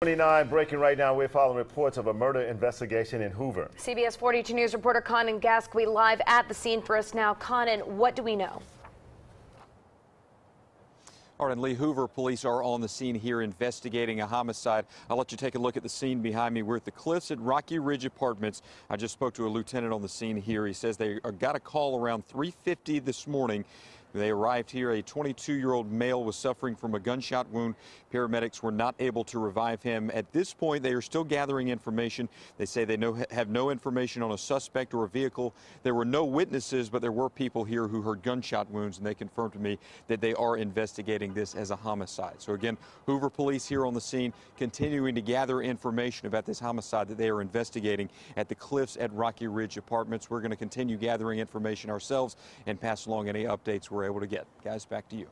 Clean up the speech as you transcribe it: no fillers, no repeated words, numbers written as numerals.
29 breaking right now. We're following reports of a murder investigation in Hoover. CBS 42 News reporter Conan Gasquet live at the scene for us now. Conan, what do we know? All right, and Lee, Hoover police are on the scene here investigating a homicide. I'll let you take a look at the scene behind me. We're at the Cliffs at Rocky Ridge Apartments. I just spoke to a lieutenant on the scene here. He says they got a call around 3:50 this morning. They arrived here. A 22-year-old male was suffering from a gunshot wound. Paramedics were not able to revive him. At this point, they are still gathering information. They say they have no information on a suspect or a vehicle. There were no witnesses, but there were people here who heard gunshot wounds, and they confirmed to me that they are investigating this as a homicide. So again, Hoover police here on the scene continuing to gather information about this homicide that they are investigating at the Cliffs at Rocky Ridge Apartments. We're going to continue gathering information ourselves and pass along any updates we're able to get. Guys, back to you.